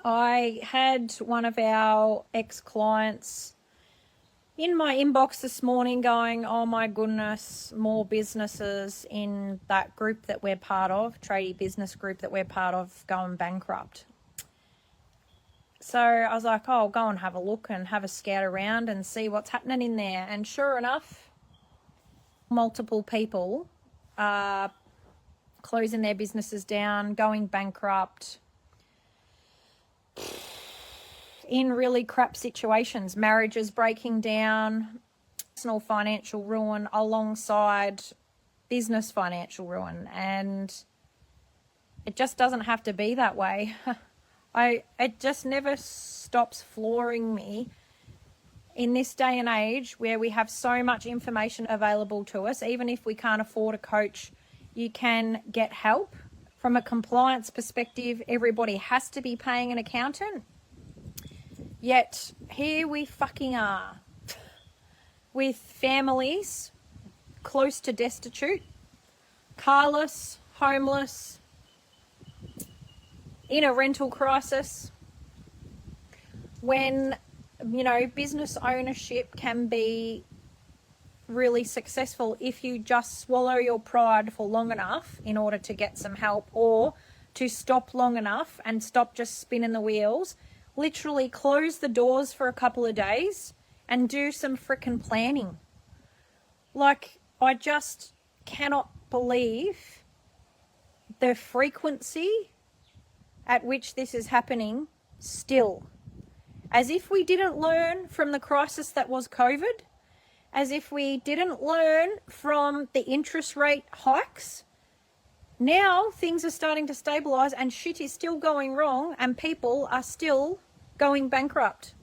I had one of our ex-clients in my inbox this morning going, oh my goodness, more businesses in that group that we're part of, Tradie business group that we're part of, going bankrupt. So I was like, oh, I'll go and have a look and have a scout around and see what's happening in there. And sure enough, multiple people are closing their businesses down, going bankrupt, in really crap situations, marriages breaking down, personal financial ruin alongside business financial ruin. And it just doesn't have to be that way. It just never stops flooring me in this day and age where we have so much information available to us. Even if we can't afford a coach, you can get help. From a compliance perspective, everybody has to be paying an accountant. Yet here we fucking are with families close to destitute, carless, homeless, in a rental crisis, when, you know, business ownership can be really successful if you just swallow your pride for long enough in order to get some help, or to stop long enough and stop just spinning the wheels. Literally close the doors for a couple of days and do some frickin' planning. Like, I just cannot believe the frequency at which this is happening still. As if we didn't learn from the crisis that was COVID, as if we didn't learn from the interest rate hikes. Now things are starting to stabilise and shit is still going wrong and people are still going bankrupt.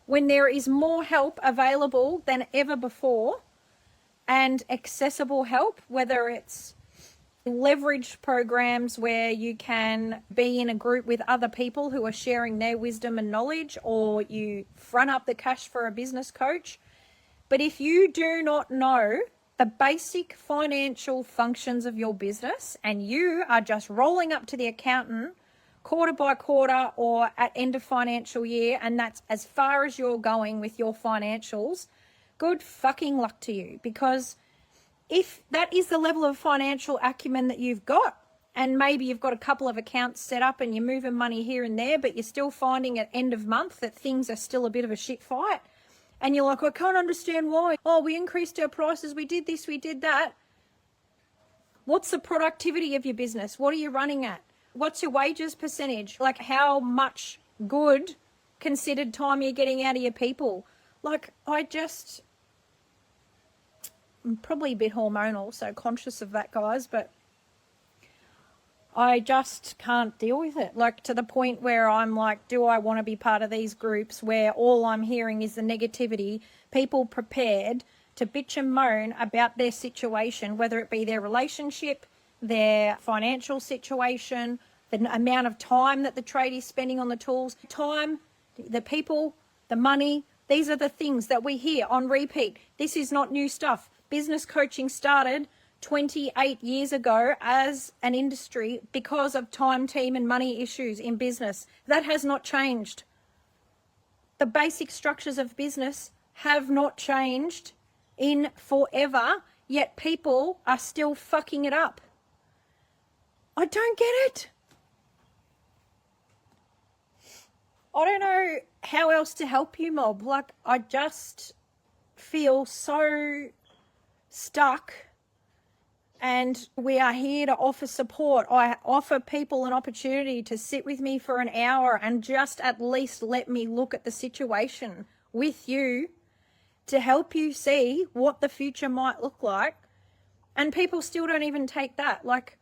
When there is more help available than ever before, and accessible help, whether it's leveraged programs where you can be in a group with other people who are sharing their wisdom and knowledge, or you front up the cash for a business coach. But if you do not know the basic financial functions of your business and you are just rolling up to the accountant quarter by quarter or at end of financial year, and that's as far as you're going with your financials, good fucking luck to you. Because if that is the level of financial acumen that you've got, and maybe you've got a couple of accounts set up and you're moving money here and there, but you're still finding at end of month that things are still a bit of a shit fight, and you're like, I can't understand why. Oh, we increased our prices, we did this, we did that. What's the productivity of your business? What are you running at? What's your wages percentage? Like, how much good considered time you're getting out of your people? Like, I'm probably a bit hormonal, so conscious of that, guys, but I just can't deal with it. Like, to the point where I'm like, do I want to be part of these groups where all I'm hearing is the negativity, people prepared to bitch and moan about their situation, whether it be their relationship, their financial situation, the amount of time that the tradie's spending on the tools, time, the people, the money. These are the things that we hear on repeat. This is not new stuff. Business coaching started 28 years ago as an industry because of time, team, and money issues in business. That has not changed. The basic structures of business have not changed in forever, yet people are still fucking it up. I don't get it. I don't know how else to help you, mob. Like, I just feel so stuck, and we are here to offer support. I offer people an opportunity to sit with me for an hour and just at least let me look at the situation with you to help you see what the future might look like. And people still don't even take that. Like,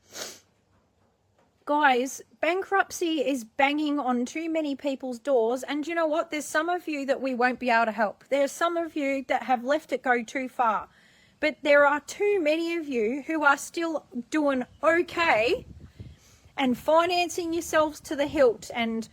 guys, bankruptcy is banging on too many people's doors. And you know what? There's some of you that we won't be able to help. There's some of you that have left it go too far. But there are too many of you who are still doing okay and financing yourselves to the hilt, and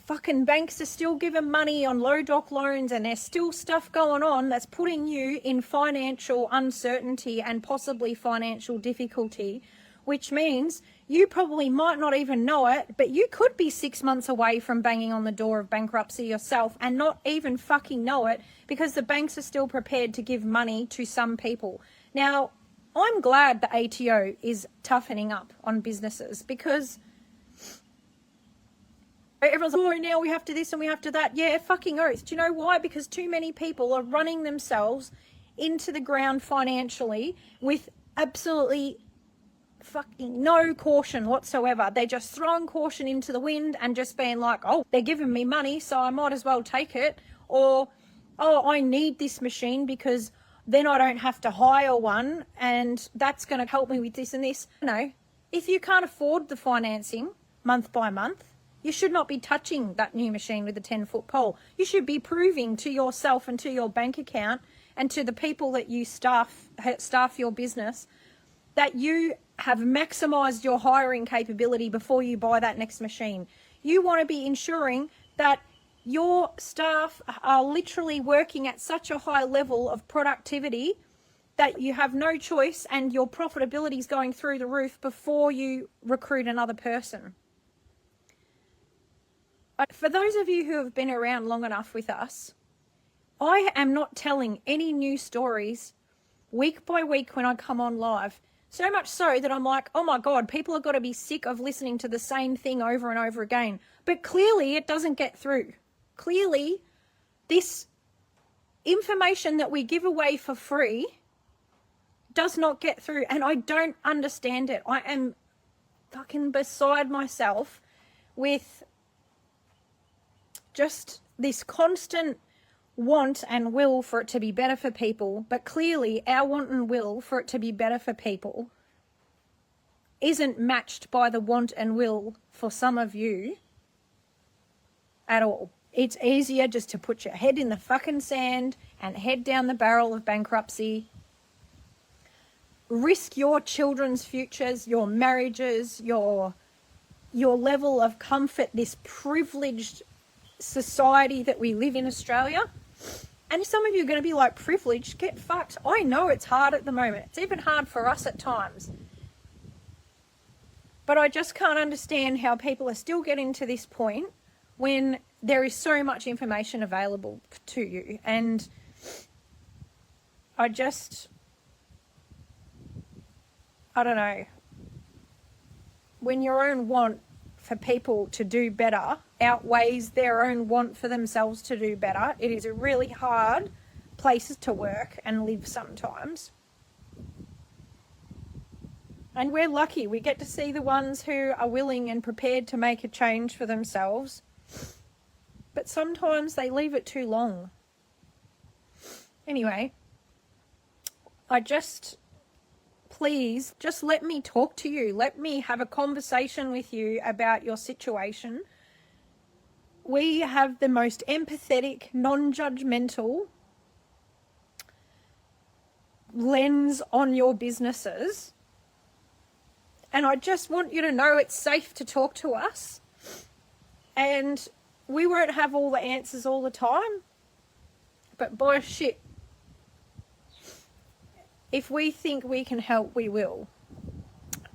fucking banks are still giving money on low doc loans, and there's still stuff going on that's putting you in financial uncertainty and possibly financial difficulty, which means You probably might not even know it, but you could be 6 months away from banging on the door of bankruptcy yourself and not even fucking know it, because the banks are still prepared to give money to some people. Now, I'm glad the ATO is toughening up on businesses, because everyone's like, oh, now we have to this and we have to that. Yeah, fucking oath. Do you know why? Because too many people are running themselves into the ground financially with absolutely fucking no caution whatsoever. They're just throwing caution into the wind and just being like, oh, they're giving me money, so I might as well take it. Or, oh, I need this machine because then I don't have to hire one and that's going to help me with this and this. No, if you can't afford the financing month by month, you should not be touching that new machine with a 10-foot pole. You should be proving to yourself and to your bank account and to the people that you staff your business that you have maximised your hiring capability before you buy that next machine. You want to be ensuring that your staff are literally working at such a high level of productivity that you have no choice and your profitability is going through the roof before you recruit another person. For those of you who have been around long enough with us, I am not telling any new stories week by week when I come on live. So much so that I'm like, oh my God, people have got to be sick of listening to the same thing over and over again. But clearly it doesn't get through. Clearly this information that we give away for free does not get through. And I don't understand it. I am fucking beside myself with just this constant want and will for it to be better for people, but clearly our want and will for it to be better for people isn't matched by the want and will for some of you at all. It's easier just to put your head in the fucking sand and head down the barrel of bankruptcy, risk your children's futures, your marriages, your level of comfort, this privileged society that we live in Australia. And some of you are going to be like, privileged, get fucked. I know it's hard at the moment. It's even hard for us at times. But I just can't understand how people are still getting to this point when there is so much information available to you. And I don't know. When your own want for people to do better outweighs their own want for themselves to do better, it is a really hard place to work and live sometimes. And we're lucky. We get to see the ones who are willing and prepared to make a change for themselves. But sometimes they leave it too long. Anyway, please, just let me talk to you. Let me have a conversation with you about your situation. We have the most empathetic, non-judgmental lens on your businesses. And I just want you to know it's safe to talk to us. And we won't have all the answers all the time. But boy, shit, if we think we can help, we will.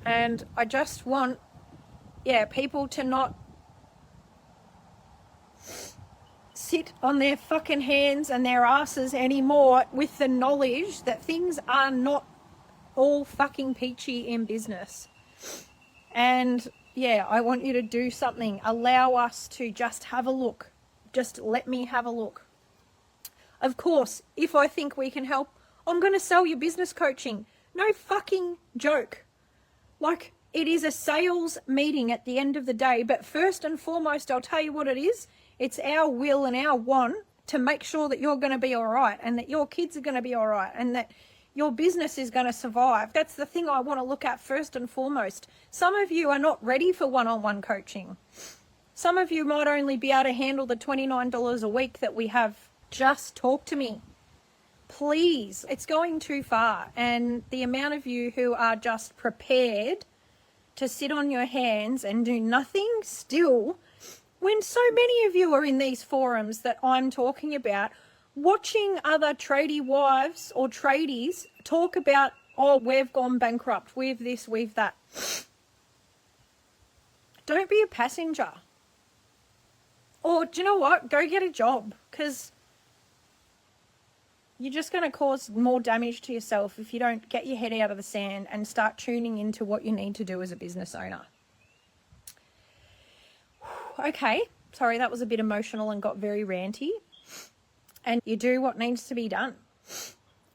And I just want, people to not sit on their fucking hands and their asses anymore with the knowledge that things are not all fucking peachy in business. And I want you to do something. Allow us to just have a look. Just let me have a look. Of course, if I think we can help, I'm going to sell you business coaching. No fucking joke. Like, it is a sales meeting at the end of the day, but first and foremost, I'll tell you what it is. It's our will and our want to make sure that you're going to be all right and that your kids are going to be all right and that your business is going to survive. That's the thing I want to look at first and foremost. Some of you are not ready for one-on-one coaching. Some of you might only be able to handle the $29 a week that we have. Just talk to me. Please, it's going too far. And the amount of you who are just prepared to sit on your hands and do nothing still, when so many of you are in these forums that I'm talking about, watching other tradie wives or tradies talk about, oh, we've gone bankrupt, we've this, we've that. Don't be a passenger. Or do you know what? Go get a job, because you're just going to cause more damage to yourself if you don't get your head out of the sand and start tuning into what you need to do as a business owner. Okay, sorry, that was a bit emotional and got very ranty. And you do what needs to be done.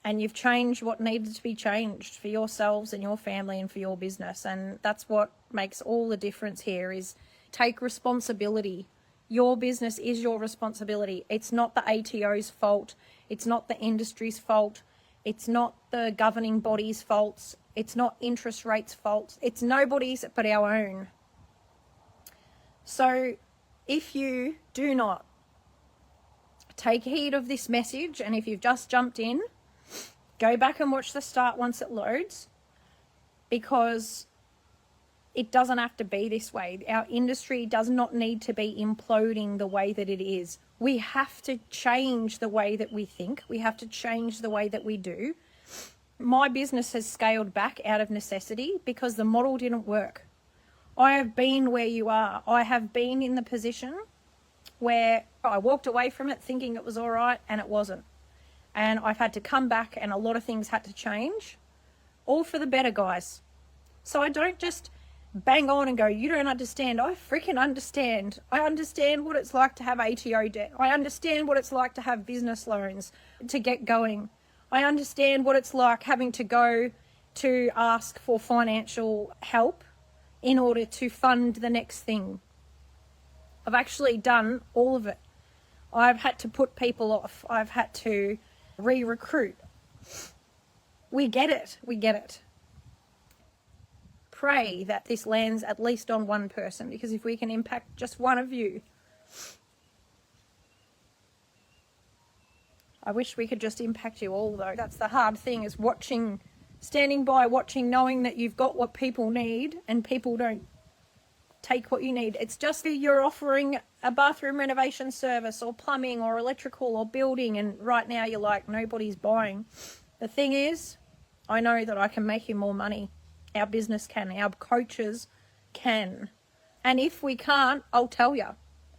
And you've changed what needed to be changed for yourselves and your family and for your business. And that's what makes all the difference here, is take responsibility. Your business is your responsibility. It's not the ATO's fault. It's not the industry's fault. It's not the governing body's faults. It's not interest rates' faults. It's nobody's but our own. So if you do not take heed of this message, and if you've just jumped in, go back and watch the start once it loads, because it doesn't have to be this way. Our industry does not need to be imploding the way that it is. We have to change the way that we think. We have to change the way that we do. My business has scaled back out of necessity because the model didn't work. I have been where you are. I have been in the position where I walked away from it thinking it was all right, and it wasn't. And I've had to come back, and a lot of things had to change, all for the better, guys. So I don't just bang on and go, you don't understand. I freaking understand. I understand what it's like to have ATO debt. I understand what it's like to have business loans to get going. I understand what it's like having to go to ask for financial help in order to fund the next thing. I've actually done all of it. I've had to put people off. I've had to re-recruit. We get it. We get it. Pray that this lands at least on one person, because if we can impact just one of you, I wish we could just impact you all, though. That's the hard thing, is watching, standing by, watching, knowing that you've got what people need and people don't take what you need. It's just that you're offering a bathroom renovation service or plumbing or electrical or building, and right now you're like, nobody's buying. The thing is, I know that I can make you more money. Our business can. Our coaches can. And if we can't, I'll tell you.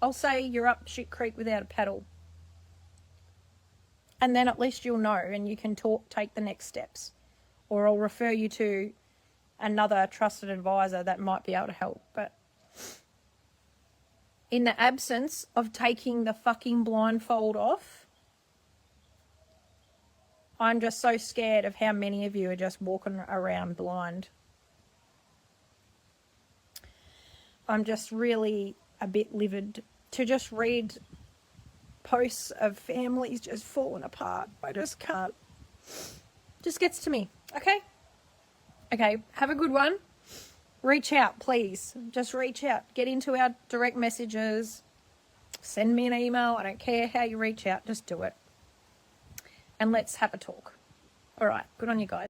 I'll say you're up shit creek without a paddle. And then at least you'll know, and you can take the next steps. Or I'll refer you to another trusted advisor that might be able to help. But in the absence of taking the fucking blindfold off, I'm just so scared of how many of you are just walking around blind. I'm just really a bit livid to just read posts of families just falling apart. I just can't. Just gets to me. Okay, have a good one. Reach out, please. Just reach out. Get into our direct messages. Send me an email. I don't care how you reach out. Just do it. And let's have a talk. All right. Good on you guys.